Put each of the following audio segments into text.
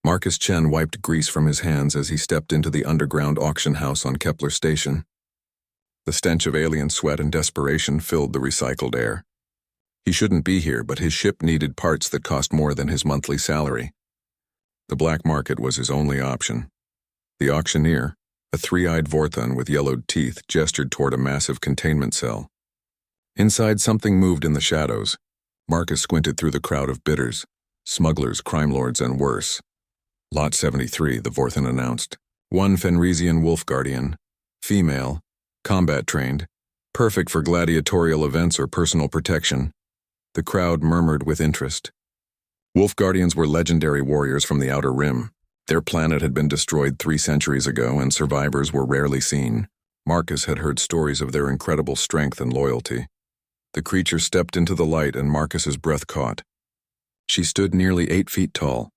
Marcus Chen wiped grease from his hands as he stepped into the underground auction house on Kepler Station. The stench of alien sweat and desperation filled the recycled air. He shouldn't be here, but his ship needed parts that cost more than his monthly salary. The black market was his only option. The auctioneer, a three-eyed Vorthon with yellowed teeth, gestured toward a massive containment cell. Inside, something moved in the shadows. Marcus squinted through the crowd of bidders, smugglers, crime lords, and worse. Lot 73, the Vorthon announced. One Fenrisian wolf guardian, female, combat-trained, perfect for gladiatorial events or personal protection. The crowd murmured with interest. Wolf guardians were legendary warriors from the Outer Rim. Their planet had been destroyed 3 centuries ago, and survivors were rarely seen. Marcus had heard stories of their incredible strength and loyalty. The creature stepped into the light, and Marcus's breath caught. She stood nearly 8 feet tall,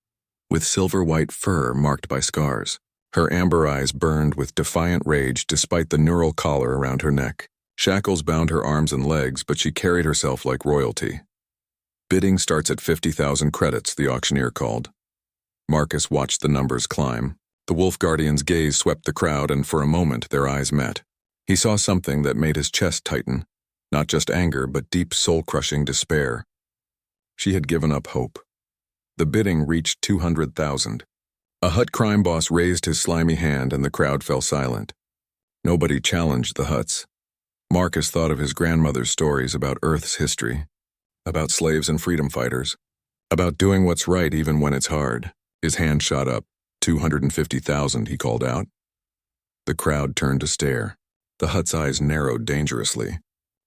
with silver-white fur marked by scars. Her amber eyes burned with defiant rage despite the neural collar around her neck. Shackles bound her arms and legs, but she carried herself like royalty. Bidding starts at 50,000 credits, the auctioneer called. Marcus watched the numbers climb. The Wolf Guardian's gaze swept the crowd, and for a moment their eyes met. He saw something that made his chest tighten. Not just anger, but deep soul-crushing despair. She had given up hope. The bidding reached 200,000. A Hutt crime boss raised his slimy hand, and the crowd fell silent. Nobody challenged the Hutts. Marcus thought of his grandmother's stories about Earth's history, about slaves and freedom fighters, about doing what's right even when it's hard. His hand shot up. 250,000, he called out. The crowd turned to stare. The Hutt's eyes narrowed dangerously.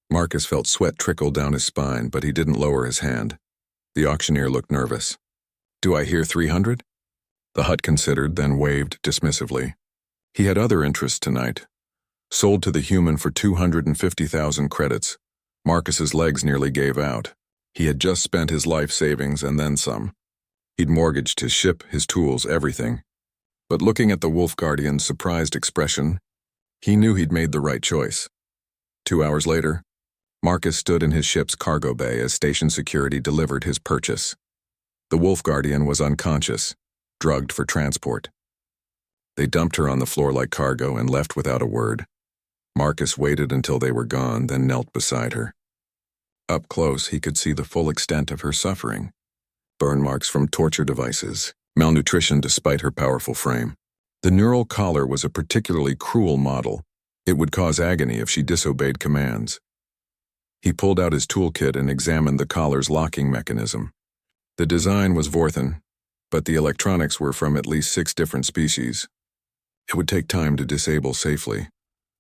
Marcus felt sweat trickle down his spine, but he didn't lower his hand. The auctioneer looked nervous. Do I hear 300? The Hutt considered, then waved dismissively. He had other interests tonight. Sold to the human for 250,000 credits. Marcus's legs nearly gave out. He had just spent his life savings and then some. He'd mortgaged his ship, his tools, everything. But looking at the Wolf Guardian's surprised expression, he knew he'd made the right choice. 2 hours later, Marcus stood in his ship's cargo bay as station security delivered his purchase. The Wolf Guardian was unconscious, drugged for transport. They dumped her on the floor like cargo and left without a word. Marcus waited until they were gone, then knelt beside her. Up close, he could see the full extent of her suffering. Burn marks from torture devices, malnutrition despite her powerful frame. The neural collar was a particularly cruel model. It would cause agony if she disobeyed commands. He pulled out his toolkit and examined the collar's locking mechanism. The design was Vorthon, but the electronics were from at least 6 different species. It would take time to disable safely.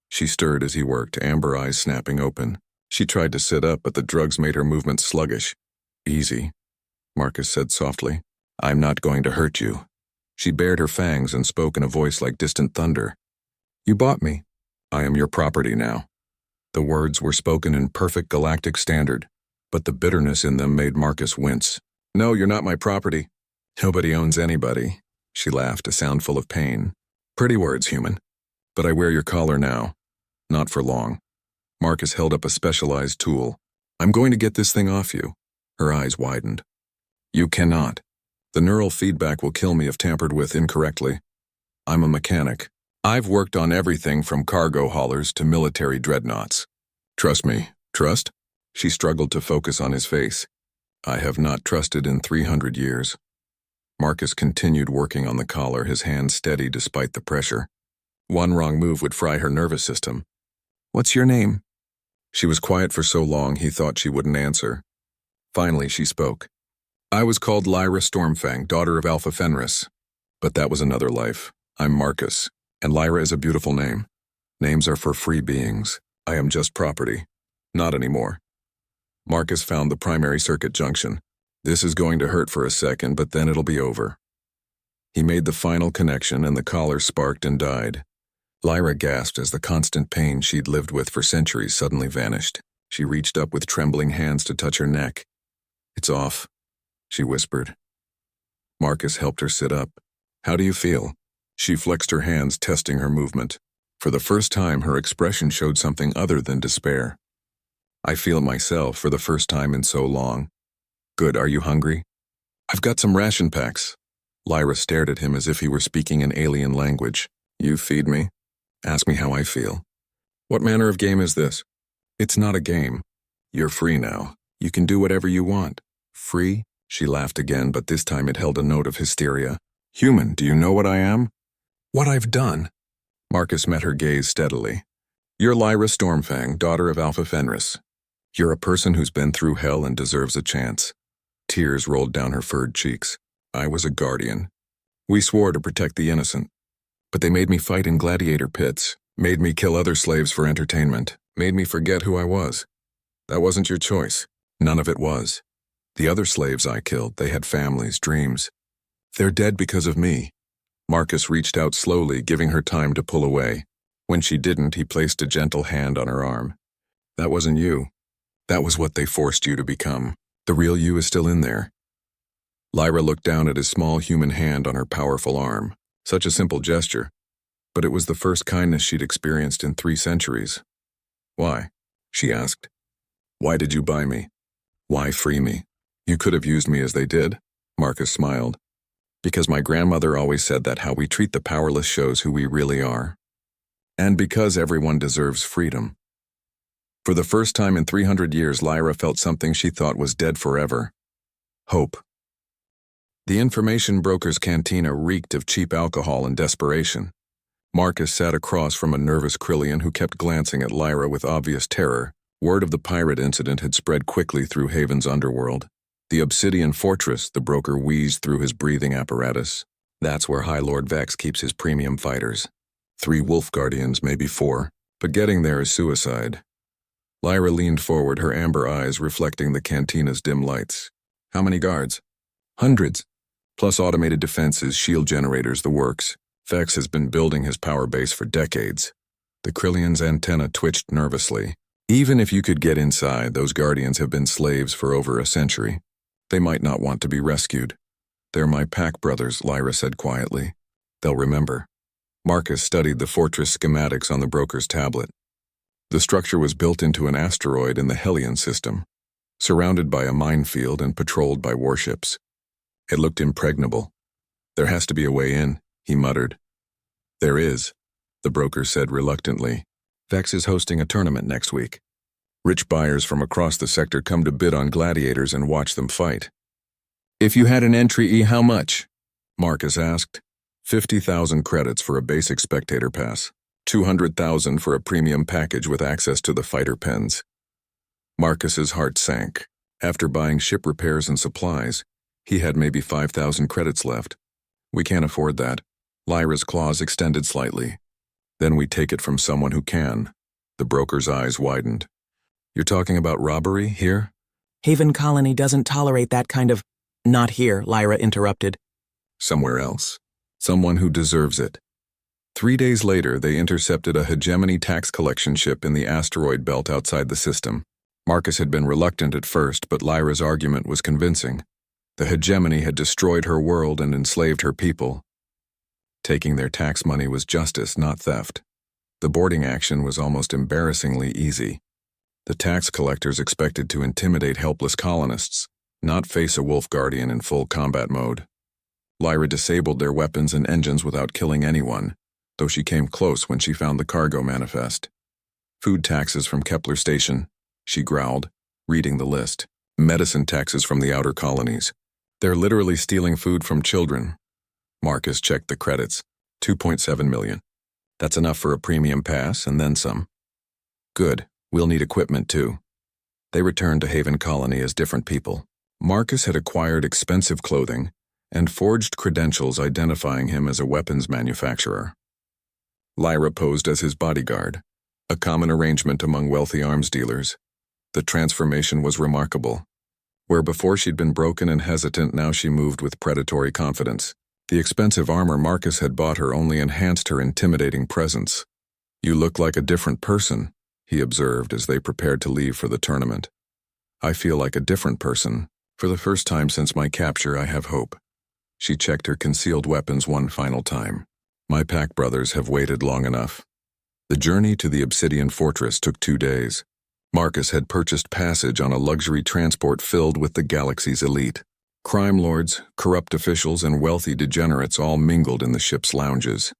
She stirred as he worked, amber eyes snapping open. She tried to sit up, but the drugs made her movements sluggish. Easy, Marcus said softly. I'm not going to hurt you. She bared her fangs and spoke in a voice like distant thunder. You bought me. I am your property now. The words were spoken in perfect galactic standard, but the bitterness in them made Marcus wince. No, you're not my property. Nobody owns anybody. She laughed, a sound full of pain. Pretty words, human. But I wear your collar now. Not for long. Marcus held up a specialized tool. I'm going to get this thing off you. Her eyes widened. You cannot. The neural feedback will kill me if tampered with incorrectly. I'm a mechanic. I've worked on everything from cargo haulers to military dreadnoughts. Trust me. Trust? She struggled to focus on his face. I have not trusted in 300 years. Marcus continued working on the collar, his hand steady despite the pressure. One wrong move would fry her nervous system. What's your name? She was quiet for so long he thought she wouldn't answer. Finally, she spoke. I was called Lyra Stormfang, daughter of Alpha Fenris. But that was another life. I'm Marcus, and Lyra is a beautiful name. Names are for free beings. I am just property. Not anymore. Marcus found the primary circuit junction. This is going to hurt for a second, but then it'll be over. He made the final connection, and the collar sparked and died. Lyra gasped as the constant pain she'd lived with for centuries suddenly vanished. She reached up with trembling hands to touch her neck. It's off, she whispered. Marcus helped her sit up. How do you feel? She flexed her hands, testing her movement. For the first time, her expression showed something other than despair. I feel it myself for the first time in so long. Good, are you hungry? I've got some ration packs. Lyra stared at him as if he were speaking an alien language. You feed me? Ask me how I feel. What manner of game is this? It's not a game. You're free now. You can do whatever you want. Free? She laughed again, but this time it held a note of hysteria. Human, do you know what I am? What I've done? Marcus met her gaze steadily. You're Lyra Stormfang, daughter of Alpha Fenris. You're a person who's been through hell and deserves a chance. Tears rolled down her furred cheeks. I was a guardian. We swore to protect the innocent. But they made me fight in gladiator pits, made me kill other slaves for entertainment, made me forget who I was. That wasn't your choice. None of it was. The other slaves I killed, they had families, dreams. They're dead because of me. Marcus reached out slowly, giving her time to pull away. When she didn't, he placed a gentle hand on her arm. That wasn't you. That was what they forced you to become. The real you is still in there. Lyra looked down at his small human hand on her powerful arm. Such a simple gesture. But it was the first kindness she'd experienced in 3 centuries. Why? She asked. Why did you buy me? Why free me? You could have used me as they did. Marcus smiled. Because my grandmother always said that how we treat the powerless shows who we really are. And because everyone deserves freedom. For the first time in 300 years, Lyra felt something she thought was dead forever. Hope. The information broker's cantina reeked of cheap alcohol and desperation. Marcus sat across from a nervous Krillian who kept glancing at Lyra with obvious terror. Word of the pirate incident had spread quickly through Haven's underworld. The Obsidian Fortress, the broker wheezed through his breathing apparatus. That's where High Lord Vex keeps his premium fighters. 3 wolf guardians, maybe 4, but getting there is suicide. Lyra leaned forward, her amber eyes reflecting the cantina's dim lights. How many guards? Hundreds. Plus automated defenses, shield generators, the works. Vex has been building his power base for decades. The Krillian's antenna twitched nervously. Even if you could get inside, those guardians have been slaves for over a century. They might not want to be rescued. They're my pack brothers, Lyra said quietly. They'll remember. Marcus studied the fortress schematics on the broker's tablet. The structure was built into an asteroid in the Hellion system, surrounded by a minefield and patrolled by warships. It looked impregnable. There has to be a way in, he muttered. There is, the broker said reluctantly. Vex is hosting a tournament next week. Rich buyers from across the sector come to bid on gladiators and watch them fight. If you had an entry, how much? Marcus asked. 50,000 credits for a basic spectator pass. 200,000 for a premium package with access to the fighter pens. Marcus's heart sank. After buying ship repairs and supplies, he had maybe 5,000 credits left. We can't afford that. Lyra's claws extended slightly. Then we take it from someone who can. The broker's eyes widened. You're talking about robbery here? Haven Colony doesn't tolerate that kind of... Not here, Lyra interrupted. Somewhere else. Someone who deserves it. 3 days later, they intercepted a hegemony tax collection ship in the asteroid belt outside the system. Marcus had been reluctant at first, but Lyra's argument was convincing. The hegemony had destroyed her world and enslaved her people. Taking their tax money was justice, not theft. The boarding action was almost embarrassingly easy. The tax collectors expected to intimidate helpless colonists, not face a wolf guardian in full combat mode. Lyra disabled their weapons and engines without killing anyone, though she came close when she found the cargo manifest. Food taxes from Kepler Station, she growled, reading the list. Medicine taxes from the outer colonies. They're literally stealing food from children. Marcus checked the credits. 2.7 million. That's enough for a premium pass and then some. Good. We'll need equipment too. They returned to Haven Colony as different people. Marcus had acquired expensive clothing and forged credentials identifying him as a weapons manufacturer. Lyra posed as his bodyguard, a common arrangement among wealthy arms dealers. The transformation was remarkable. Where before she'd been broken and hesitant, now she moved with predatory confidence. The expensive armor Marcus had bought her only enhanced her intimidating presence. You look like a different person, he observed as they prepared to leave for the tournament. I feel like a different person. For the first time since my capture, I have hope. She checked her concealed weapons one final time. My pack brothers have waited long enough. The journey to the Obsidian Fortress took 2 days. Marcus had purchased passage on a luxury transport filled with the galaxy's elite. Crime lords, corrupt officials, and wealthy degenerates all mingled in the ship's lounges,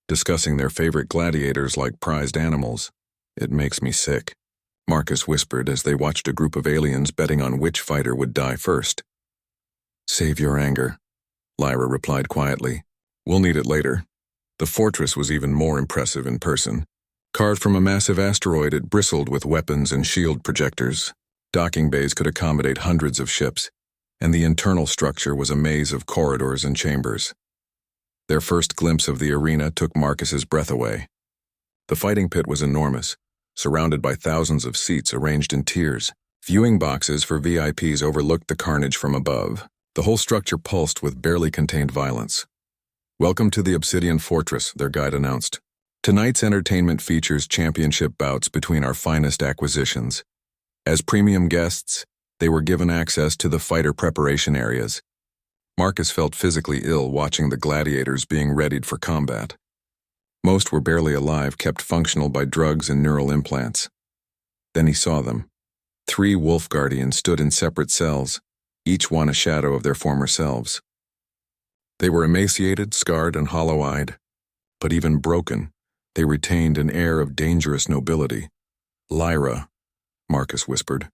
discussing their favorite gladiators like prized animals. It makes me sick, Marcus whispered as they watched a group of aliens betting on which fighter would die first. Save your anger, Lyra replied quietly. We'll need it later. The fortress was even more impressive in person. Carved from a massive asteroid, it bristled with weapons and shield projectors. Docking bays could accommodate hundreds of ships, and the internal structure was a maze of corridors and chambers. Their first glimpse of the arena took Marcus's breath away. The fighting pit was enormous, surrounded by thousands of seats arranged in tiers. Viewing boxes for VIPs overlooked the carnage from above. The whole structure pulsed with barely contained violence. Welcome to the Obsidian Fortress, their guide announced. Tonight's entertainment features championship bouts between our finest acquisitions. As premium guests, they were given access to the fighter preparation areas. Marcus felt physically ill watching the gladiators being readied for combat. Most were barely alive, kept functional by drugs and neural implants. Then he saw them. 3 wolf guardians stood in separate cells, each one a shadow of their former selves. They were emaciated, scarred, and hollow-eyed, but even broken, they retained an air of dangerous nobility. Lyra, Marcus whispered.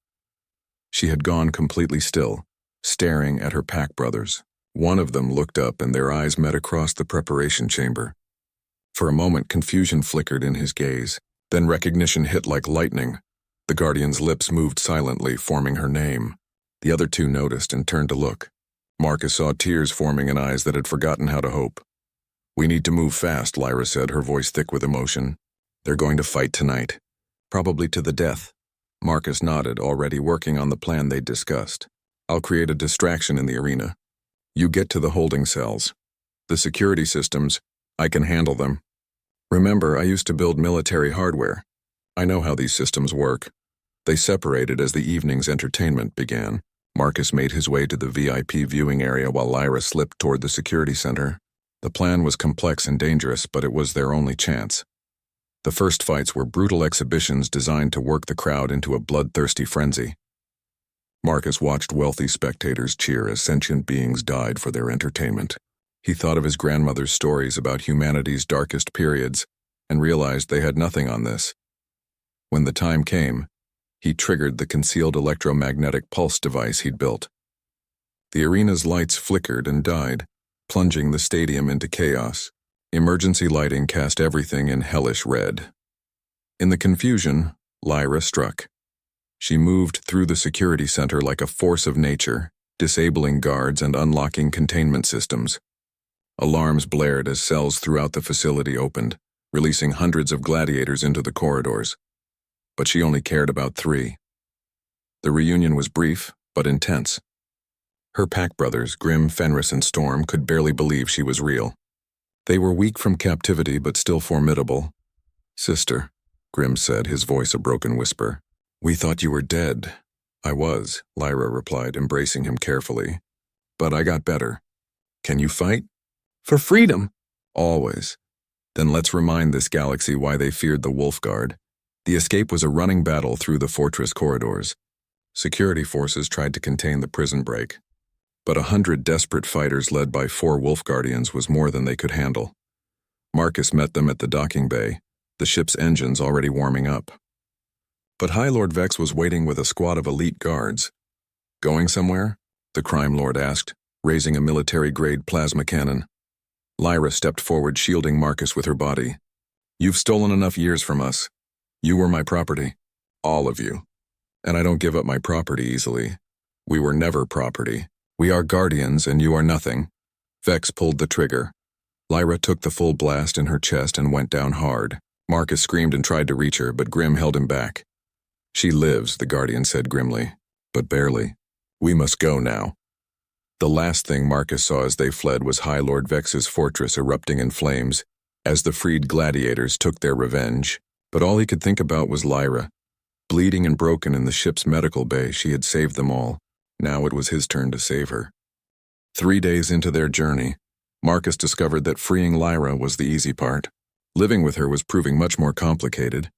She had gone completely still, staring at her pack brothers. One of them looked up and their eyes met across the preparation chamber. For a moment, confusion flickered in his gaze. Then recognition hit like lightning. The guardian's lips moved silently, forming her name. The other 2 noticed and turned to look. Marcus saw tears forming in eyes that had forgotten how to hope. We need to move fast, Lyra said, her voice thick with emotion. They're going to fight tonight. Probably to the death. Marcus nodded, already working on the plan they'd discussed. I'll create a distraction in the arena. You get to the holding cells. The security systems, I can handle them. Remember, I used to build military hardware. I know how these systems work. They separated as the evening's entertainment began. Marcus made his way to the VIP viewing area while Lyra slipped toward the security center. The plan was complex and dangerous, but it was their only chance. The first fights were brutal exhibitions designed to work the crowd into a bloodthirsty frenzy. Marcus watched wealthy spectators cheer as sentient beings died for their entertainment. He thought of his grandmother's stories about humanity's darkest periods and realized they had nothing on this. When the time came, he triggered the concealed electromagnetic pulse device he'd built. The arena's lights flickered and died, plunging the stadium into chaos. Emergency lighting cast everything in hellish red. In the confusion, Lyra struck. She moved through the security center like a force of nature, disabling guards and unlocking containment systems. Alarms blared as cells throughout the facility opened, releasing hundreds of gladiators into the corridors. But she only cared about 3. The reunion was brief, but intense. Her pack brothers, Grim, Fenris, and Storm, could barely believe she was real. They were weak from captivity, but still formidable. Sister, Grim said, his voice a broken whisper. We thought you were dead. I was, Lyra replied, embracing him carefully. But I got better. Can you fight? For freedom. Always. Then let's remind this galaxy why they feared the Wolf Guard. The escape was a running battle through the fortress corridors. Security forces tried to contain the prison break. But 100 desperate fighters led by 4 Wolf Guardians was more than they could handle. Marcus met them at the docking bay, the ship's engines already warming up. But High Lord Vex was waiting with a squad of elite guards. Going somewhere? The crime lord asked, raising a military-grade plasma cannon. Lyra stepped forward, shielding Marcus with her body. You've stolen enough years from us. You were my property. All of you. And I don't give up my property easily. We were never property. We are guardians and you are nothing. Vex pulled the trigger. Lyra took the full blast in her chest and went down hard. Marcus screamed and tried to reach her, but Grim held him back. She lives, the guardian said grimly, but barely. We must go now. The last thing Marcus saw as they fled was High Lord Vex's fortress erupting in flames as the freed gladiators took their revenge. But all he could think about was Lyra. Bleeding and broken in the ship's medical bay, she had saved them all. Now it was his turn to save her. 3 days into their journey, Marcus discovered that freeing Lyra was the easy part. Living with her was proving much more complicated.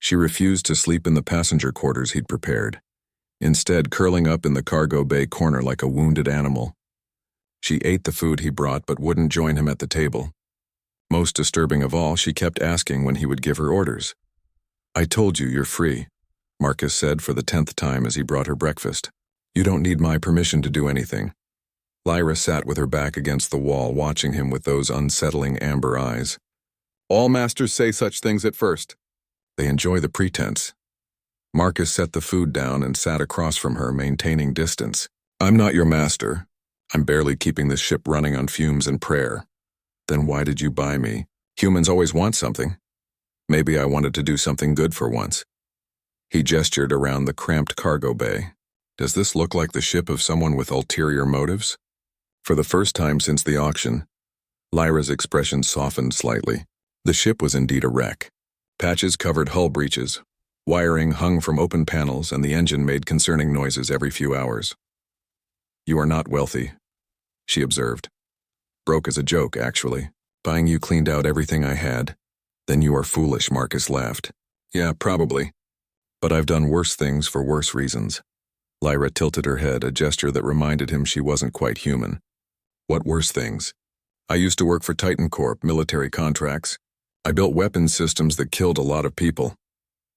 She refused to sleep in the passenger quarters he'd prepared. instead curling up in the cargo bay corner like a wounded animal. She ate the food he brought but wouldn't join him at the table. Most disturbing of all, she kept asking when he would give her orders. "I told you you're free," Marcus said for the 10th time as he brought her breakfast. "You don't need my permission to do anything." Lyra sat with her back against the wall, watching him with those unsettling amber eyes. "All masters say such things at first. They enjoy the pretense." Marcus set the food down and sat across from her, maintaining distance. "I'm not your master. I'm barely keeping this ship running on fumes and prayer." "Then why did you buy me? Humans always want something. Maybe I wanted to do something good for once." He gestured around the cramped cargo bay. "Does this look like the ship of someone with ulterior motives?" For the first time since the auction, Lyra's expression softened slightly. The ship was indeed a wreck. Patches covered hull breaches, wiring hung from open panels, and the engine made concerning noises every few hours. "You are not wealthy," she observed. "Broke as a joke, actually. Buying you cleaned out everything I had." "Then you are foolish," Marcus laughed. "Yeah, probably. But I've done worse things for worse reasons." Lyra tilted her head, a gesture that reminded him she wasn't quite human. "What worse things?" "I used to work for Titan Corp, military contracts. I built weapons systems that killed a lot of people."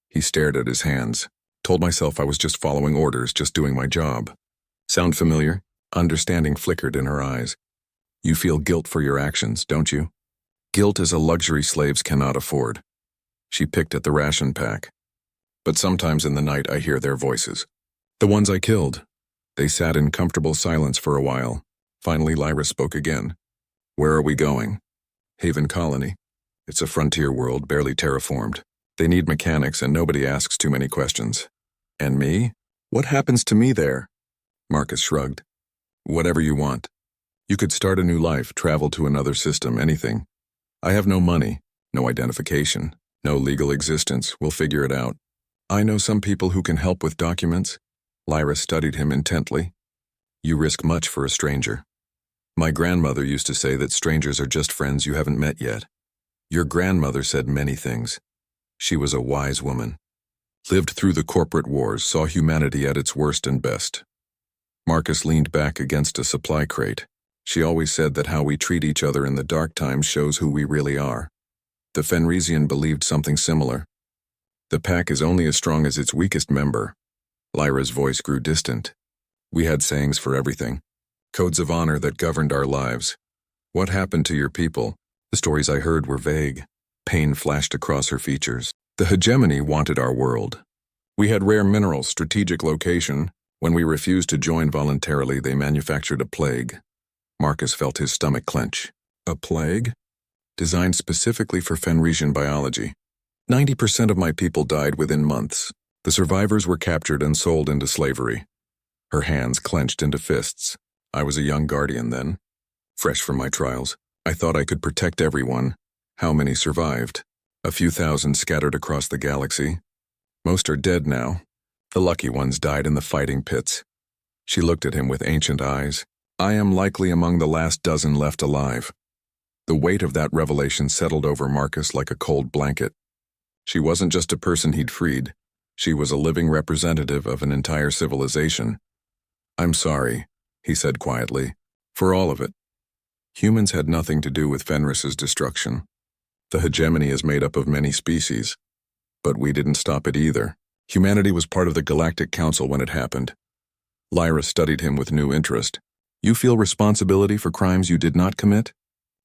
He stared at his hands. "Told myself I was just following orders, just doing my job." "Sound familiar?" Understanding flickered in her eyes. "You feel guilt for your actions, don't you?" "Guilt is a luxury slaves cannot afford." She picked at the ration pack. "But sometimes in the night I hear their voices. The ones I killed." They sat in comfortable silence for a while. Finally, Lyra spoke again. "Where are we going?" "Haven Colony. It's a frontier world, barely terraformed. They need mechanics and nobody asks too many questions." "And me? What happens to me there?" Marcus shrugged. "Whatever you want. You could start a new life, travel to another system, anything. I have no money, no identification, no legal existence. We'll figure it out. I know some people who can help with documents." Lyra studied him intently. "You risk much for a stranger. My grandmother used to say that strangers are just friends you haven't met yet." "Your grandmother said many things. She was a wise woman. Lived through the corporate wars, saw humanity at its worst and best." Marcus leaned back against a supply crate. "She always said that how we treat each other in the dark times shows who we really are." The Fenrisian believed something similar. "The pack is only as strong as its weakest member." Lyra's voice grew distant. "We had sayings for everything. Codes of honor that governed our lives. What happened to your people? The stories I heard were vague." Pain flashed across her features. "The hegemony wanted our world. We had rare minerals, strategic location. When we refused to join voluntarily, they manufactured a plague." Marcus felt his stomach clench. "A plague?" "Designed specifically for Fenrisian biology. 90% of my people died within months. The survivors were captured and sold into slavery." Her hands clenched into fists. "I was a young guardian then. Fresh from my trials. I thought I could protect everyone. How many survived? A few thousand scattered across the galaxy. Most are dead now. The lucky ones died in the fighting pits." She looked at him with ancient eyes. "I am likely among the last dozen left alive." The weight of that revelation settled over Marcus like a cold blanket. She wasn't just a person he'd freed. She was a living representative of an entire civilization. "I'm sorry," he said quietly, "for all of it. Humans had nothing to do with Fenris's destruction. The hegemony is made up of many species. But we didn't stop it either. Humanity was part of the Galactic Council when it happened." Lyra studied him with new interest. "You feel responsibility for crimes you did not commit?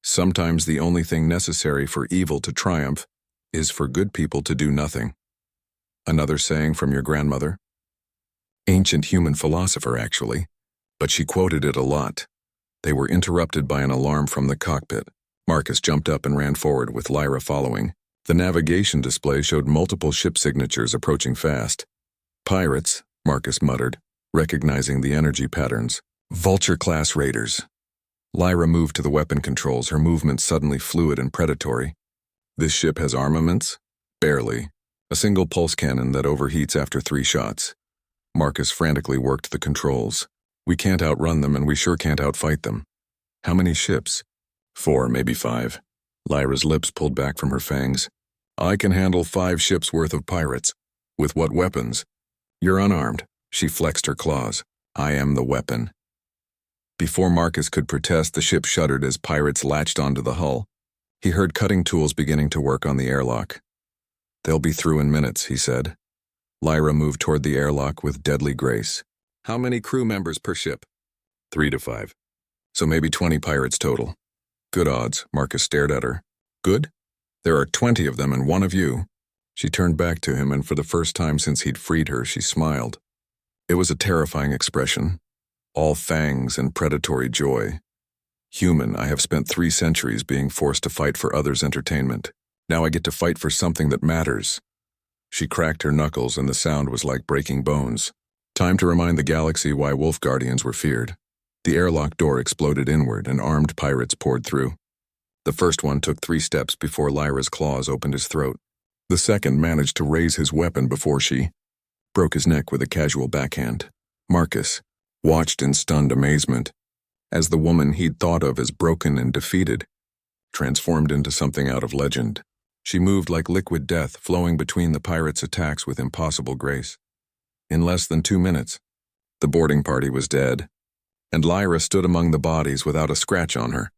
Sometimes the only thing necessary for evil to triumph is for good people to do nothing." Another saying from your grandmother? Ancient human philosopher, actually, but she quoted it a lot. They were interrupted by an alarm from the cockpit. Marcus jumped up and ran forward with Lyra following. The navigation display showed multiple ship signatures approaching fast. "Pirates," Marcus muttered, recognizing the energy patterns. "Vulture-class raiders." Lyra moved to the weapon controls, her movements suddenly fluid and predatory. "This ship has armaments?" "Barely. A single pulse cannon that overheats after 3 shots." Marcus frantically worked the controls. "We can't outrun them and we sure can't outfight them." "How many ships?" 4, maybe 5. Lyra's lips pulled back from her fangs. "I can handle 5 ships worth of pirates." "With what weapons?" "You're unarmed. She flexed her claws. I am the weapon. Before Marcus could protest, the ship shuddered as pirates latched onto the hull. He heard cutting tools beginning to work on the airlock. They'll be through in minutes, he said. Lyra moved toward the airlock with deadly grace. How many crew members per ship? 3 to 5. So maybe 20 pirates total. Good odds, Marcus stared at her. Good? There are 20 of them and one of you. She turned back to him, and for the first time since he'd freed her, she smiled. It was a terrifying expression, all fangs and predatory joy. Human, I have spent 3 centuries being forced to fight for others' entertainment. Now I get to fight for something that matters. She cracked her knuckles, and the sound was like breaking bones. Time to remind the galaxy why wolf guardians were feared. The airlock door exploded inward, and armed pirates poured through. The first one took 3 steps before Lyra's claws opened his throat. The second managed to raise his weapon before she broke his neck with a casual backhand. Marcus watched in stunned amazement as the woman he'd thought of as broken and defeated transformed into something out of legend. She moved like liquid death, flowing between the pirates' attacks with impossible grace. In less than 2 minutes, the boarding party was dead, and Lyra stood among the bodies without a scratch on her.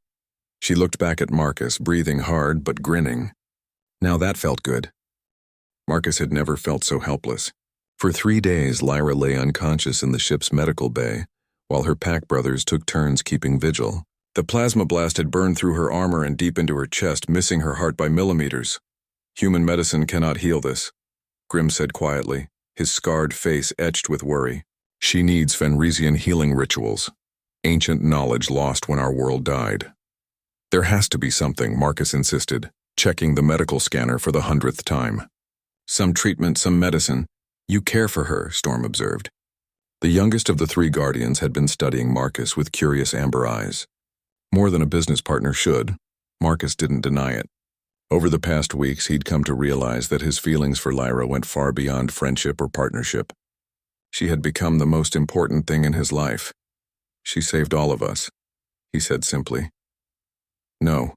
She looked back at Marcus, breathing hard but grinning. Now that felt good. Marcus had never felt so helpless. For 3 days, Lyra lay unconscious in the ship's medical bay, while her pack brothers took turns keeping vigil. The plasma blast had burned through her armor and deep into her chest, missing her heart by millimeters. Human medicine cannot heal this, Grim said quietly, his scarred face etched with worry. She needs Fenrisian healing rituals, ancient knowledge lost when our world died. There has to be something, Marcus insisted, checking the medical scanner for the 100th time. Some treatment, some medicine. You care for her, Storm observed. The youngest of the 3 guardians had been studying Marcus with curious amber eyes. More than a business partner should, Marcus didn't deny it. Over the past weeks, he'd come to realize that his feelings for Lyra went far beyond friendship or partnership. She had become the most important thing in his life. She saved all of us, he said simply. No.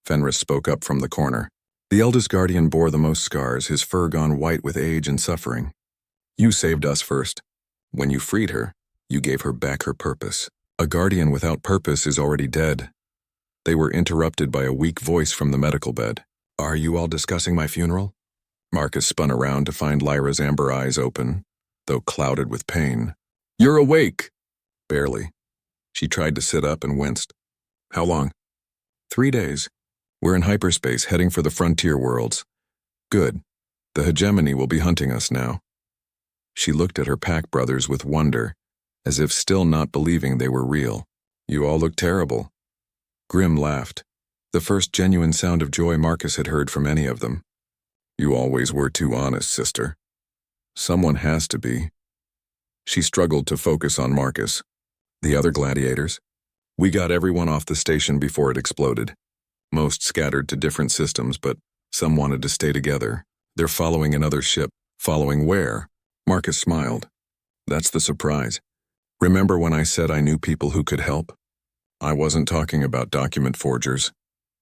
Fenris spoke up from the corner. The eldest guardian bore the most scars, his fur gone white with age and suffering. You saved us first. When you freed her, you gave her back her purpose. A guardian without purpose is already dead. They were interrupted by a weak voice from the medical bed. Are you all discussing my funeral? Marcus spun around to find Lyra's amber eyes open, though clouded with pain. You're awake! Barely. She tried to sit up and winced. How long? 3 days. We're in hyperspace, heading for the frontier worlds. Good. The hegemony will be hunting us now. She looked at her pack brothers with wonder, as if still not believing they were real. You all look terrible. Grim laughed, the first genuine sound of joy Marcus had heard from any of them. You always were too honest, sister. Someone has to be. She struggled to focus on Marcus. The other gladiators? We got everyone off the station before it exploded. Most scattered to different systems, but some wanted to stay together. They're following another ship. Following where? Marcus smiled. That's the surprise. Remember when I said I knew people who could help? I wasn't talking about document forgers.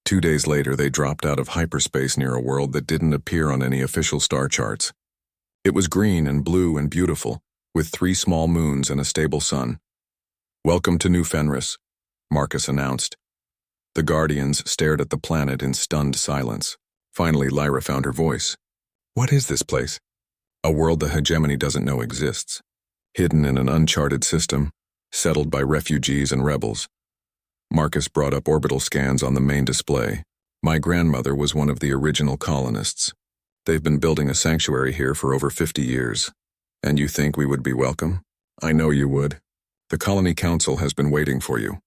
2 days later, they dropped out of hyperspace near a world that didn't appear on any official star charts. It was green and blue and beautiful, with 3 small moons and a stable sun. Welcome to New Fenris, Marcus announced. The Guardians stared at the planet in stunned silence. Finally, Lyra found her voice. What is this place? A world the hegemony doesn't know exists. Hidden in an uncharted system, settled by refugees and rebels. Marcus brought up orbital scans on the main display. My grandmother was one of the original colonists. They've been building a sanctuary here for over 50 years. And you think we would be welcome? I know you would. The Colony Council has been waiting for you.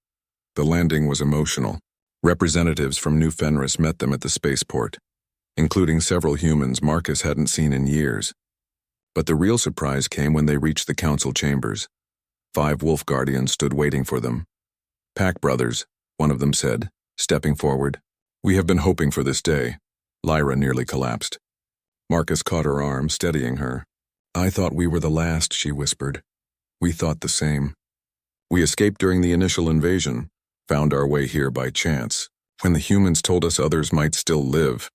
The landing was emotional. Representatives from New Fenris met them at the spaceport, including several humans Marcus hadn't seen in years. But the real surprise came when they reached the council chambers. 5 wolf guardians stood waiting for them. Pack brothers, one of them said, stepping forward. We have been hoping for this day. Lyra nearly collapsed. Marcus caught her arm, steadying her. I thought we were the last, she whispered. We thought the same. We escaped during the initial invasion, found our way here by chance, when the humans told us others might still live.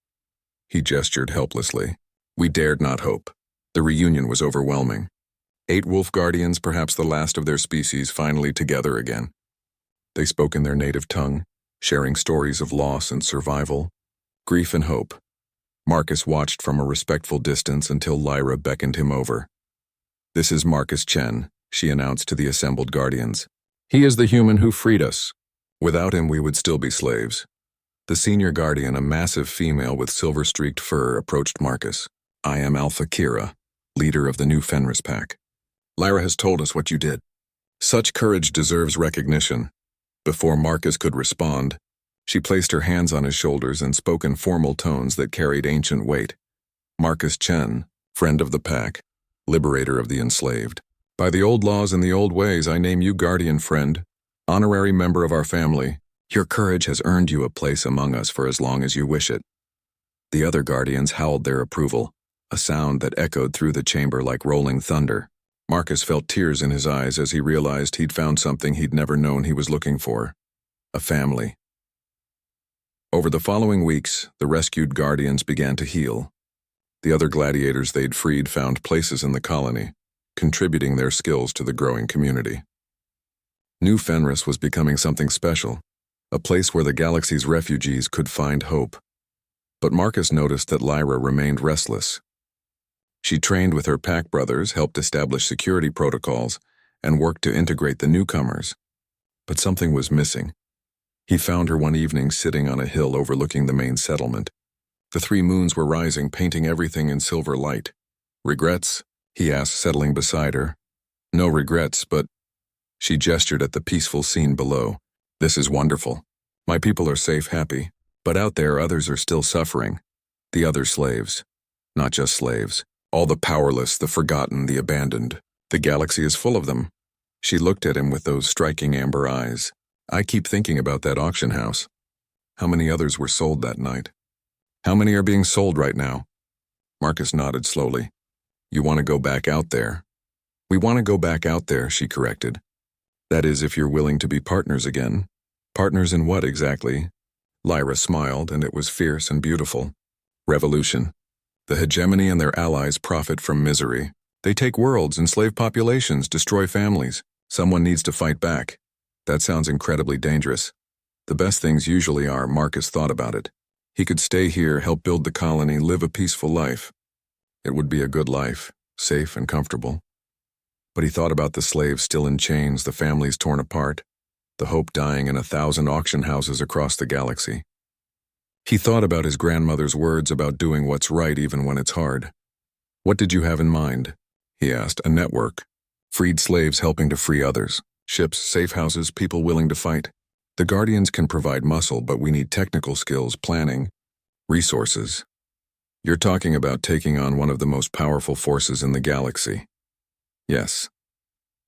He gestured helplessly. We dared not hope. The reunion was overwhelming. 8 wolf guardians, perhaps the last of their species, finally together again. They spoke in their native tongue, sharing stories of loss and survival, grief and hope. Marcus watched from a respectful distance until Lyra beckoned him over. "This is Marcus Chen," she announced to the assembled guardians. "He is the human who freed us. Without him, we would still be slaves." The senior guardian, a massive female with silver-streaked fur, approached Marcus. "I am Alpha Kira, leader of the new Fenris pack. Lyra has told us what you did. Such courage deserves recognition." Before Marcus could respond, she placed her hands on his shoulders and spoke in formal tones that carried ancient weight. "Marcus Chen, friend of the pack, liberator of the enslaved. By the old laws and the old ways, I name you guardian friend, honorary member of our family. Your courage has earned you a place among us for as long as you wish it." The other guardians howled their approval, a sound that echoed through the chamber like rolling thunder. Marcus felt tears in his eyes as he realized he'd found something he'd never known he was looking for: a family. Over the following weeks, the rescued guardians began to heal. The other gladiators they'd freed found places in the colony, contributing their skills to the growing community. New Fenris was becoming something special, a place where the galaxy's refugees could find hope. But Marcus noticed that Lyra remained restless. She trained with her pack brothers, helped establish security protocols, and worked to integrate the newcomers. But something was missing. He found her one evening sitting on a hill overlooking the main settlement. The 3 moons were rising, painting everything in silver light. "Regrets?" he asked, settling beside her. "No regrets, but..." She gestured at the peaceful scene below. "This is wonderful. My people are safe, happy. But out there, others are still suffering. The other slaves. Not just slaves. All the powerless, the forgotten, the abandoned. The galaxy is full of them." She looked at him with those striking amber eyes. "I keep thinking about that auction house. How many others were sold that night? How many are being sold right now?" Marcus nodded slowly. "You want to go back out there?" "We want to go back out there," she corrected. "That is, if you're willing to be partners again." "Partners in what exactly?" Lyra smiled, and it was fierce and beautiful. "Revolution. The hegemony and their allies profit from misery. They take worlds, enslave populations, destroy families. Someone needs to fight back. That sounds incredibly dangerous. The best things usually are." Marcus thought about it. He could stay here, help build the colony, live a peaceful life. It would be a good life, safe and comfortable. But he thought about the slaves still in chains, the families torn apart, the hope dying in 1,000 auction houses across the galaxy. He thought about his grandmother's words about doing what's right even when it's hard. "What did you have in mind?" he asked. "A network. Freed slaves helping to free others. Ships, safe houses, people willing to fight. The Guardians can provide muscle, but we need technical skills, planning, resources. You're talking about taking on one of the most powerful forces in the galaxy." "Yes.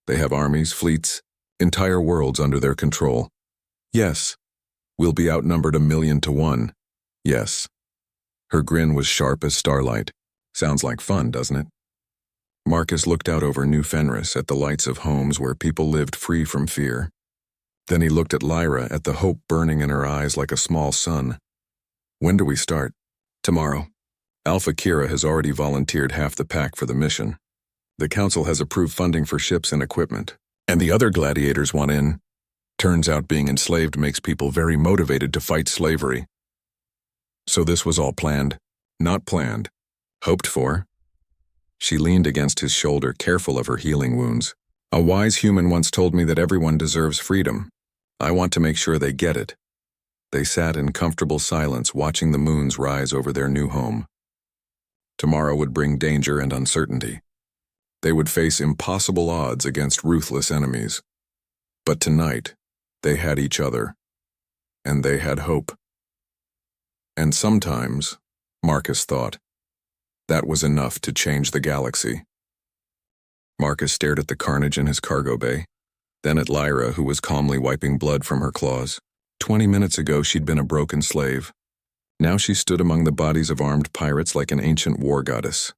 They have armies, fleets, entire worlds under their control." "Yes. We'll be outnumbered 1,000,000 to 1. "Yes." Her grin was sharp as starlight. "Sounds like fun, doesn't it?" Marcus looked out over New Fenris at the lights of homes where people lived free from fear. Then he looked at Lyra, at the hope burning in her eyes like a small sun. "When do we start?" "Tomorrow. Alpha Kira has already volunteered half the pack for the mission. The council has approved funding for ships and equipment. And the other gladiators want in. Turns out being enslaved makes people very motivated to fight slavery." "So this was all planned?" "Not planned. Hoped for." She leaned against his shoulder, careful of her healing wounds. "A wise human once told me that everyone deserves freedom. I want to make sure they get it." They sat in comfortable silence, watching the moons rise over their new home. Tomorrow would bring danger and uncertainty. They would face impossible odds against ruthless enemies. But tonight, they had each other. And they had hope. And sometimes, Marcus thought, that was enough to change the galaxy. Marcus stared at the carnage in his cargo bay, then at Lyra, who was calmly wiping blood from her claws. 20 minutes ago, she'd been a broken slave. Now she stood among the bodies of armed pirates like an ancient war goddess.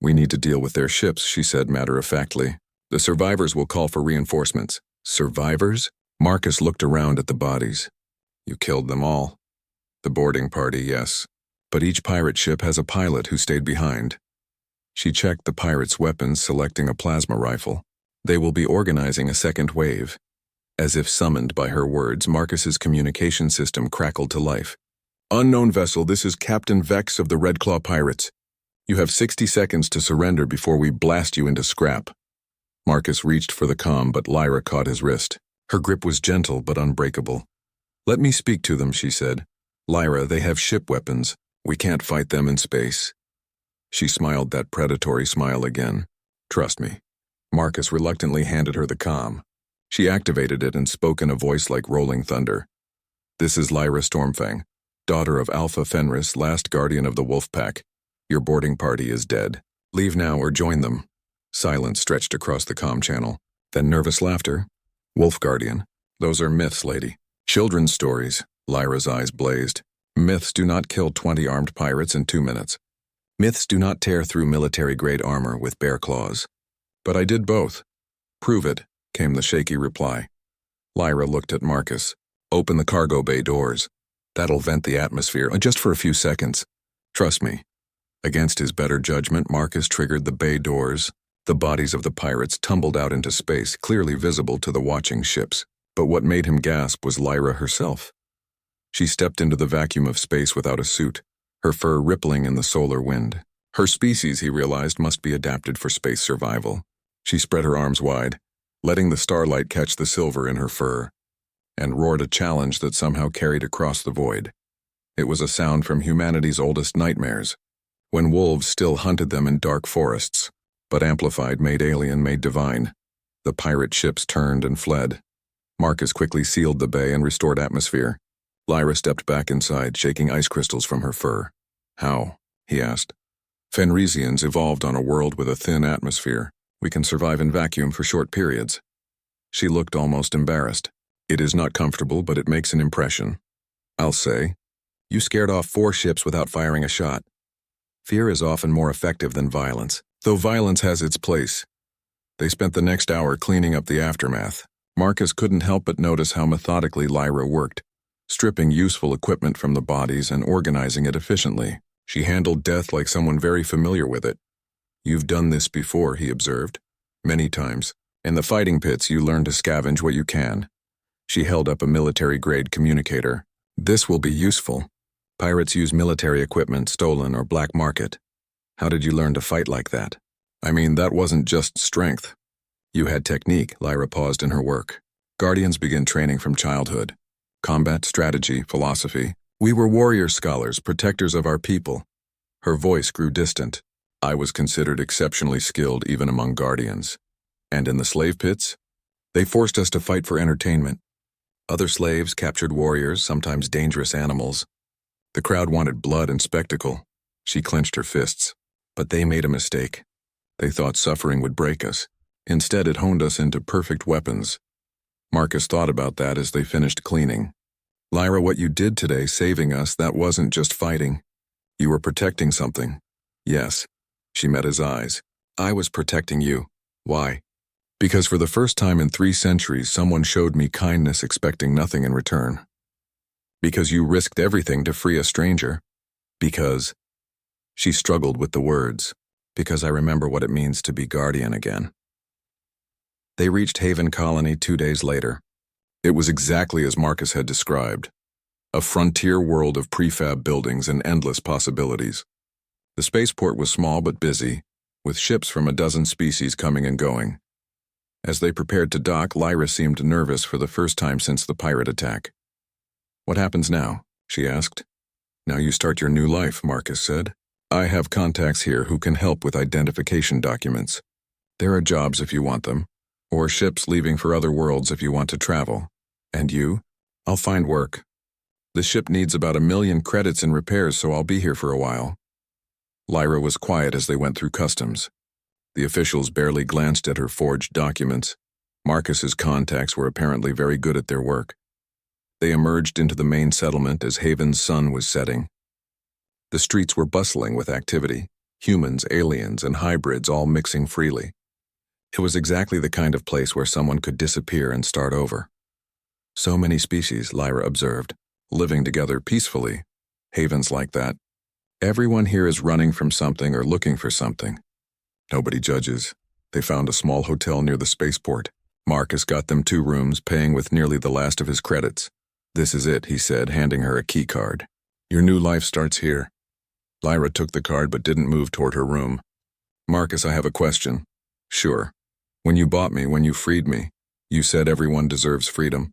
"We need to deal with their ships," she said matter-of-factly. "The survivors will call for reinforcements." "Survivors?" Marcus looked around at the bodies. "You killed them all." "The boarding party, yes. But each pirate ship has a pilot who stayed behind." She checked the pirates' weapons, selecting a plasma rifle. They will be organizing a second wave. As if summoned by her words, Marcus's communication system crackled to life. Unknown vessel, this is Captain Vex of the Red Claw Pirates. You have 60 seconds to surrender before we blast you into scrap. Marcus reached for the comm, but Lyra caught his wrist. Her grip was gentle but unbreakable. Let me speak to them, she said. Lyra, they have ship weapons. We can't fight them in space. She smiled that predatory smile again. Trust me. Marcus reluctantly handed her the comm. She activated it and spoke in a voice like rolling thunder. This is Lyra Stormfang, daughter of Alpha Fenris, last guardian of the Wolf Pack. Your boarding party is dead. Leave now or join them. Silence stretched across the comm channel. Then nervous laughter. Wolf Guardian. Those are myths, lady. Children's stories. Lyra's eyes blazed. Myths do not kill 20 armed pirates in 2 minutes. Myths do not tear through military-grade armor with bare claws. But I did both. Prove it, came the shaky reply. Lyra looked at Marcus. Open the cargo bay doors. That'll vent the atmosphere, just for a few seconds. Trust me. Against his better judgment, Marcus triggered the bay doors. The bodies of the pirates tumbled out into space, clearly visible to the watching ships. But what made him gasp was Lyra herself. She stepped into the vacuum of space without a suit, her fur rippling in the solar wind. Her species, he realized, must be adapted for space survival. She spread her arms wide, letting the starlight catch the silver in her fur, and roared a challenge that somehow carried across the void. It was a sound from humanity's oldest nightmares, when wolves still hunted them in dark forests, but amplified, made alien, made divine. The pirate ships turned and fled. Marcus quickly sealed the bay and restored atmosphere. Lyra stepped back inside, shaking ice crystals from her fur. How? He asked. Fenrisians evolved on a world with a thin atmosphere. We can survive in vacuum for short periods. She looked almost embarrassed. It is not comfortable, but it makes an impression. I'll say. You scared off 4 ships without firing a shot. Fear is often more effective than violence, though violence has its place. They spent the next hour cleaning up the aftermath. Marcus couldn't help but notice how methodically Lyra worked, stripping useful equipment from the bodies and organizing it efficiently. She handled death like someone very familiar with it. You've done this before, he observed. Many times. In the fighting pits, you learn to scavenge what you can. She held up a military-grade communicator. This will be useful. Pirates use military equipment stolen or black market. How did you learn to fight like that? I mean, that wasn't just strength. You had technique. Lyra paused in her work. Guardians begin training from childhood. Combat, strategy, philosophy. We were warrior scholars, protectors of our people. Her voice grew distant. I was considered exceptionally skilled even among guardians. And in the slave pits? They forced us to fight for entertainment. Other slaves captured warriors, sometimes dangerous animals. The crowd wanted blood and spectacle. She clenched her fists. But they made a mistake. They thought suffering would break us. Instead, it honed us into perfect weapons. Marcus thought about that as they finished cleaning. Lyra, what you did today, saving us, that wasn't just fighting. You were protecting something. Yes. She met his eyes. I was protecting you. Why? Because for the first time in 3 centuries, someone showed me kindness expecting nothing in return. Because you risked everything to free a stranger. Because... She struggled with the words. Because I remember what it means to be guardian again. They reached Haven Colony 2 days later. It was exactly as Marcus had described. A frontier world of prefab buildings and endless possibilities. The spaceport was small but busy, with ships from a dozen species coming and going. As they prepared to dock, Lyra seemed nervous for the first time since the pirate attack. What happens now? She asked. Now you start your new life, Marcus said. I have contacts here who can help with identification documents. There are jobs if you want them, or ships leaving for other worlds if you want to travel. And you? I'll find work. The ship needs about 1 million credits in repairs, so I'll be here for a while. Lyra was quiet as they went through customs. The officials barely glanced at her forged documents. Marcus's contacts were apparently very good at their work. They emerged into the main settlement as Haven's sun was setting. The streets were bustling with activity, humans, aliens, and hybrids all mixing freely. It was exactly the kind of place where someone could disappear and start over. So many species, Lyra observed, living together peacefully. Haven's like that. Everyone here is running from something or looking for something. Nobody judges. They found a small hotel near the spaceport. Marcus got them 2 rooms, paying with nearly the last of his credits. "This is it," he said, handing her a key card. "Your new life starts here." Lyra took the card but didn't move toward her room. "Marcus, I have a question." "Sure. When you bought me, when you freed me, you said everyone deserves freedom.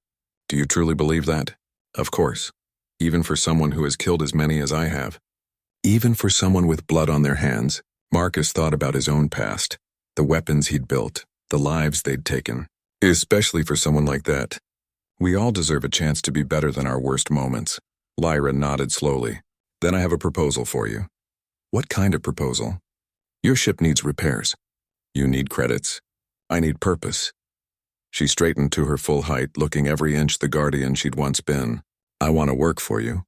Do you truly believe that?" "Of course. Even for someone who has killed as many as I have." "Even for someone with blood on their hands?" Marcus thought about his own past, the weapons he'd built, the lives they'd taken. "Especially for someone like that. We all deserve a chance to be better than our worst moments." Lyra nodded slowly. "Then I have a proposal for you." "What kind of proposal?" "Your ship needs repairs. You need credits. I need purpose." She straightened to her full height, looking every inch the guardian she'd once been. "I want to work for you.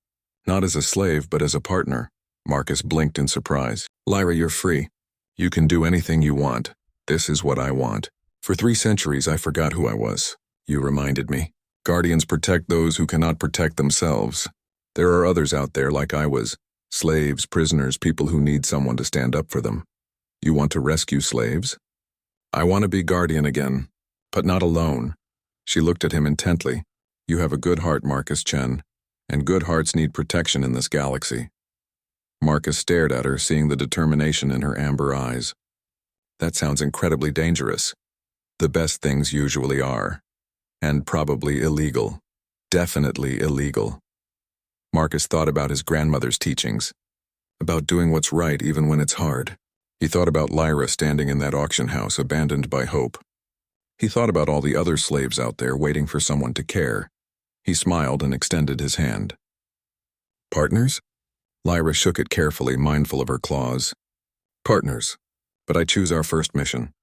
Not as a slave, but as a partner." Marcus blinked in surprise. "Lyra, you're free. You can do anything you want. This is what I want. For 3 centuries I forgot who I was. You reminded me. Guardians protect those who cannot protect themselves. There are others out there like I was. Slaves, prisoners, people who need someone to stand up for them. You want to rescue slaves? I want to be guardian again, but not alone." She looked at him intently. "You have a good heart, Marcus Chen, and good hearts need protection in this galaxy." Marcus stared at her, seeing the determination in her amber eyes. "That sounds incredibly dangerous." "The best things usually are. And probably illegal. Definitely illegal." Marcus thought about his grandmother's teachings, about doing what's right even when it's hard. He thought about Lyra standing in that auction house, abandoned by hope. He thought about all the other slaves out there waiting for someone to care. He smiled and extended his hand. "Partners?" Lyra shook it carefully, mindful of her claws. "Partners. But I choose our first mission."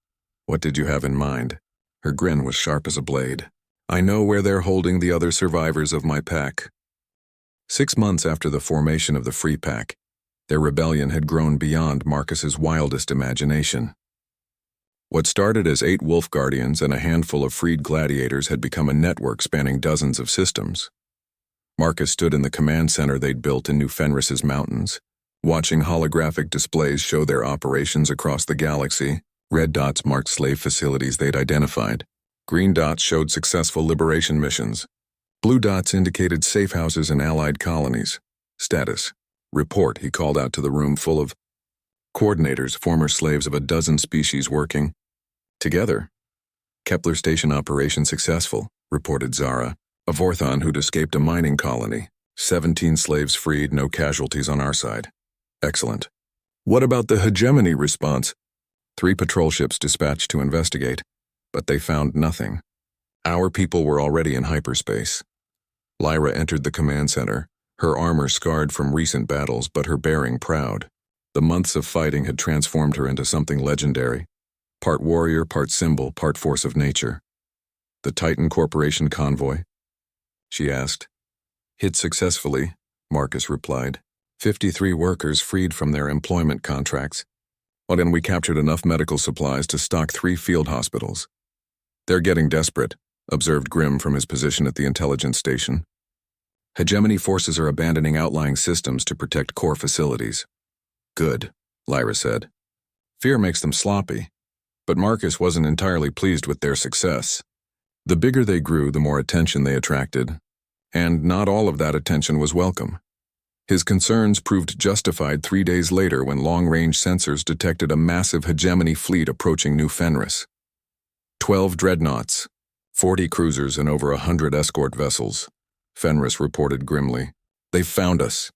"What did you have in mind?" Her grin was sharp as a blade. "I know where they're holding the other survivors of my pack." 6 months after the formation of the Free Pack, their rebellion had grown beyond Marcus's wildest imagination. What started as 8 wolf guardians and a handful of freed gladiators had become a network spanning dozens of systems. Marcus stood in the command center they'd built in New Fenris's mountains, watching holographic displays show their operations across the galaxy. Red dots marked slave facilities they'd identified. Green dots showed successful liberation missions. Blue dots indicated safe houses and allied colonies. "Status. Report," he called out to the room full of coordinators, former slaves of a dozen species working together. "Kepler Station operation successful," reported Zara, a Vorthon who'd escaped a mining colony. 17 slaves freed, no casualties on our side. "Excellent. What about the hegemony response?" 3 patrol ships dispatched to investigate, but they found nothing. Our people were already in hyperspace. Lyra entered the command center, her armor scarred from recent battles, but her bearing proud. The months of fighting had transformed her into something legendary. Part warrior, part symbol, part force of nature. "The Titan Corporation convoy?" she asked. "Hit successfully," Marcus replied. 53 workers freed from their employment contracts. Well, then we captured enough medical supplies to stock 3 field hospitals. "They're getting desperate," observed Grimm from his position at the intelligence station. "Hegemony forces are abandoning outlying systems to protect core facilities." "Good," Lyra said. "Fear makes them sloppy." But Marcus wasn't entirely pleased with their success. The bigger they grew, the more attention they attracted, and not all of that attention was welcome. His concerns proved justified 3 days later when long-range sensors detected a massive hegemony fleet approaching New Fenris. 12 dreadnoughts, 40 cruisers, and over 100 escort vessels, Fenris reported grimly. "They've found us."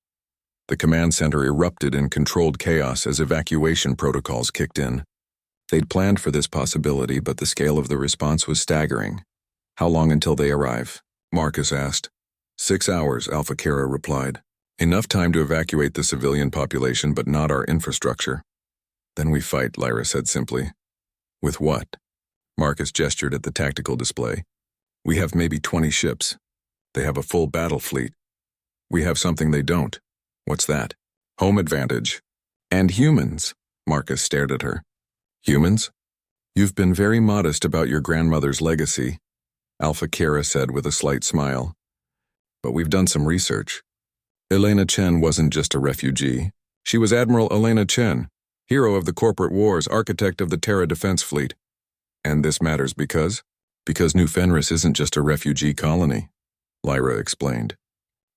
The command center erupted in controlled chaos as evacuation protocols kicked in. They'd planned for this possibility, but the scale of the response was staggering. "How long until they arrive?" Marcus asked. 6 hours, Alpha Kara replied. "Enough time to evacuate the civilian population, but not our infrastructure." "Then we fight," Lyra said simply. "With what?" Marcus gestured at the tactical display. "We have maybe 20 ships. They have a full battle fleet. We have something they don't." "What's that?" "Home advantage." "And humans." Marcus stared at her. "Humans? You've been very modest about your grandmother's legacy," Alpha Kara said with a slight smile. "But we've done some research. Elena Chen wasn't just a refugee. She was Admiral Elena Chen." Hero of the corporate wars, architect of the Terra Defense Fleet. And this matters because? Because New Fenris isn't just a refugee colony, Lyra explained.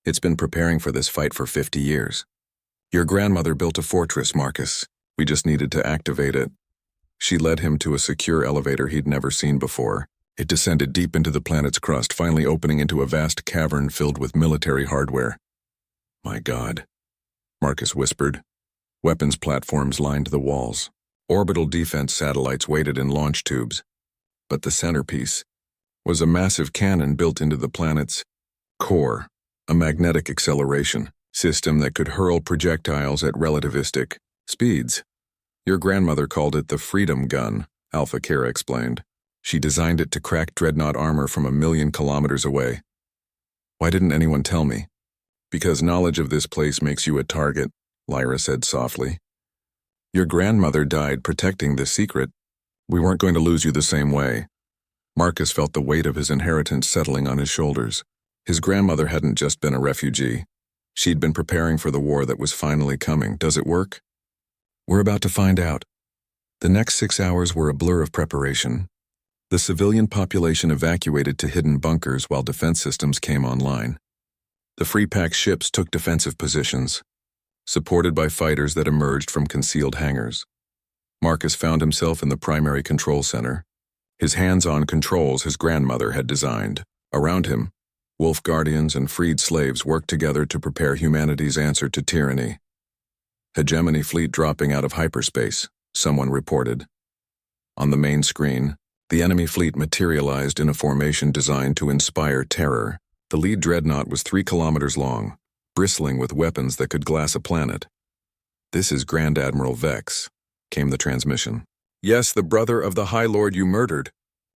It's been preparing for this fight for 50 years. Your grandmother built a fortress, Marcus. We just needed to activate it. She led him to a secure elevator he'd never seen before. It descended deep into the planet's crust, finally opening into a vast cavern filled with military hardware. My God, Marcus whispered. Weapons platforms lined the walls. Orbital defense satellites waited in launch tubes. But the centerpiece was a massive cannon built into the planet's core, a magnetic acceleration system that could hurl projectiles at relativistic speeds. Your grandmother called it the Freedom Gun, Alpha Kara explained. She designed it to crack dreadnought armor from 1,000,000 kilometers away. Why didn't anyone tell me? Because knowledge of this place makes you a target, Lyra said softly. Your grandmother died protecting this secret. We weren't going to lose you the same way. Marcus felt the weight of his inheritance settling on his shoulders. His grandmother hadn't just been a refugee. She'd been preparing for the war that was finally coming. Does it work? We're about to find out. The next 6 hours were a blur of preparation. The civilian population evacuated to hidden bunkers while defense systems came online. The Free Pack ships took defensive positions, supported by fighters that emerged from concealed hangars. Marcus found himself in the primary control center, his hands-on controls his grandmother had designed. Around him, wolf guardians and freed slaves worked together to prepare humanity's answer to tyranny. Hegemony fleet dropping out of hyperspace, someone reported. On the main screen, the enemy fleet materialized in a formation designed to inspire terror. The lead dreadnought was 3 kilometers long, bristling with weapons that could glass a planet. This is Grand Admiral Vex, came the transmission. Yes, the brother of the High Lord you murdered.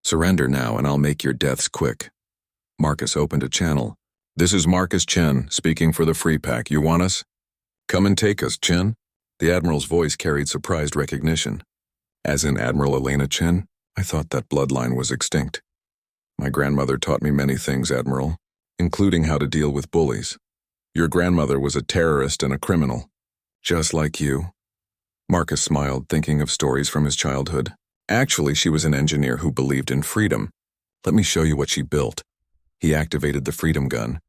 Surrender now and I'll make your deaths quick. Marcus opened a channel. This is Marcus Chen, speaking for the Free Pack. You want us? Come and take us, Chen. The Admiral's voice carried surprised recognition. As in Admiral Elena Chen? I thought that bloodline was extinct. My grandmother taught me many things, Admiral, including how to deal with bullies. Your grandmother was a terrorist and a criminal, just like you. Marcus smiled, thinking of stories from his childhood. Actually, she was an engineer who believed in freedom. Let me show you what she built. He activated the Freedom Gun.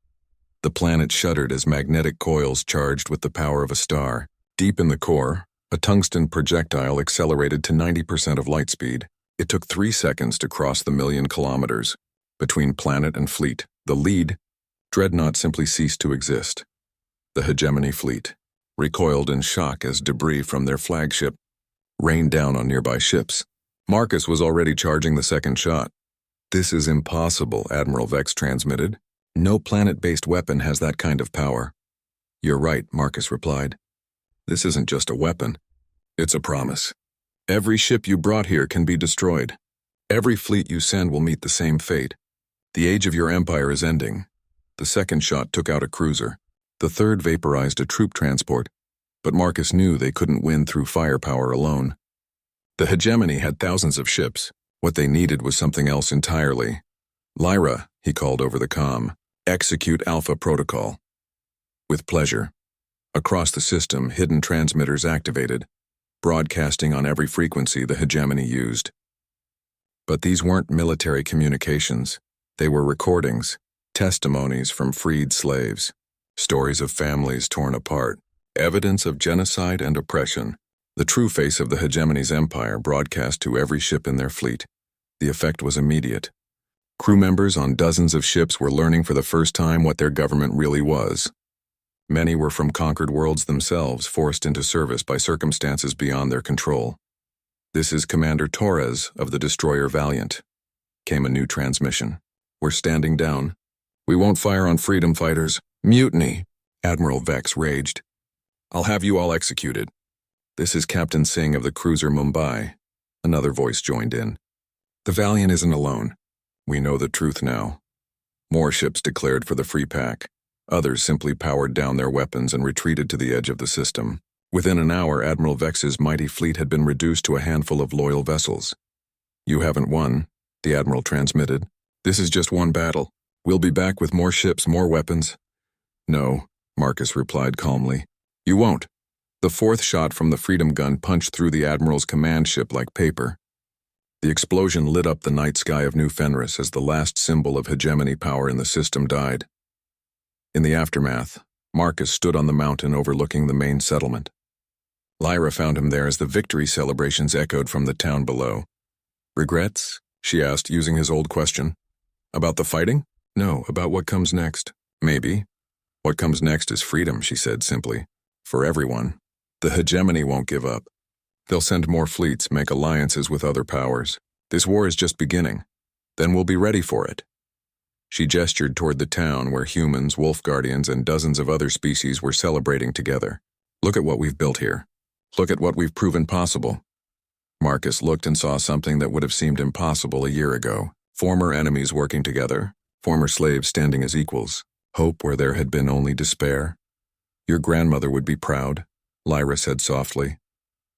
The planet shuddered as magnetic coils charged with the power of a star. Deep in the core, a tungsten projectile accelerated to 90% of light speed. It took 3 seconds to cross the 1,000,000 kilometers. Between planet and fleet, the lead dreadnought simply ceased to exist. The Hegemony fleet recoiled in shock as debris from their flagship rained down on nearby ships. Marcus was already charging the second shot. This is impossible, Admiral Vex transmitted. No planet-based weapon has that kind of power. You're right, Marcus replied. This isn't just a weapon. It's a promise. Every ship you brought here can be destroyed. Every fleet you send will meet the same fate. The age of your empire is ending. The second shot took out a cruiser. The third vaporized a troop transport. But Marcus knew they couldn't win through firepower alone. The Hegemony had thousands of ships. What they needed was something else entirely. Lyra, he called over the comm, execute Alpha Protocol. With pleasure. Across the system, hidden transmitters activated, broadcasting on every frequency the Hegemony used. But these weren't military communications. They were recordings, testimonies from freed slaves, stories of families torn apart, evidence of genocide and oppression. The true face of the Hegemony's empire broadcast to every ship in their fleet. The effect was immediate. Crew members on dozens of ships were learning for the first time what their government really was. Many were from conquered worlds themselves, forced into service by circumstances beyond their control. This is Commander Torres of the destroyer Valiant, came a new transmission. We're standing down. We won't fire on freedom fighters. Mutiny, Admiral Vex raged. I'll have you all executed. This is Captain Singh of the cruiser Mumbai. Another voice joined in. The Valiant isn't alone. We know the truth now. More ships declared for the Free Pack. Others simply powered down their weapons and retreated to the edge of the system. Within an hour, Admiral Vex's mighty fleet had been reduced to a handful of loyal vessels. You haven't won, the Admiral transmitted. This is just one battle. We'll be back with more ships, more weapons. No, Marcus replied calmly. You won't. The fourth shot from the Freedom gun punched through the Admiral's command ship like paper. The explosion lit up the night sky of New Fenris as the last symbol of hegemony power in the system died. In the aftermath, Marcus stood on the mountain overlooking the main settlement. Lyra found him there as the victory celebrations echoed from the town below. "Regrets?" she asked, using his old question. "About the fighting? No, about what comes next. Maybe. What comes next is freedom," she said simply. "For everyone. The hegemony won't give up. They'll send more fleets, make alliances with other powers. This war is just beginning. Then we'll be ready for it." She gestured toward the town where humans, wolf guardians, and dozens of other species were celebrating together. "Look at what we've built here. Look at what we've proven possible." Marcus looked and saw something that would have seemed impossible a year ago. Former enemies working together, former slaves standing as equals, hope where there had been only despair. "Your grandmother would be proud," Lyra said softly.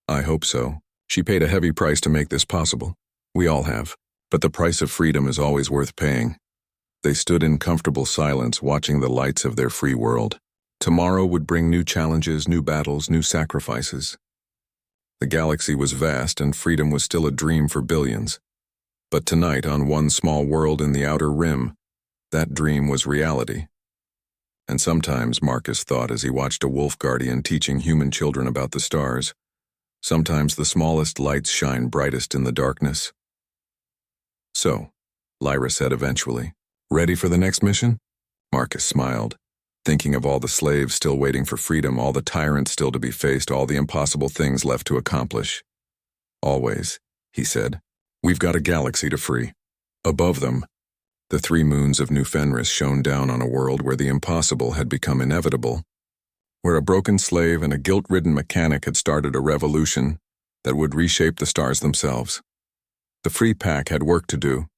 "I hope so. She paid a heavy price to make this possible. We all have. But the price of freedom is always worth paying." They stood in comfortable silence, watching the lights of their free world. Tomorrow would bring new challenges, new battles, new sacrifices. The galaxy was vast, and freedom was still a dream for billions. But tonight, on one small world in the outer rim, that dream was reality. And sometimes, Marcus thought as he watched a wolf guardian teaching human children about the stars, sometimes the smallest lights shine brightest in the darkness. "So," Lyra said eventually, "ready for the next mission?" Marcus smiled, thinking of all the slaves still waiting for freedom, all the tyrants still to be faced, all the impossible things left to accomplish. "Always," he said. "We've got a galaxy to free." Above them, the 3 moons of New Fenris shone down on a world where the impossible had become inevitable, where a broken slave and a guilt-ridden mechanic had started a revolution that would reshape the stars themselves. The Free Pack had work to do,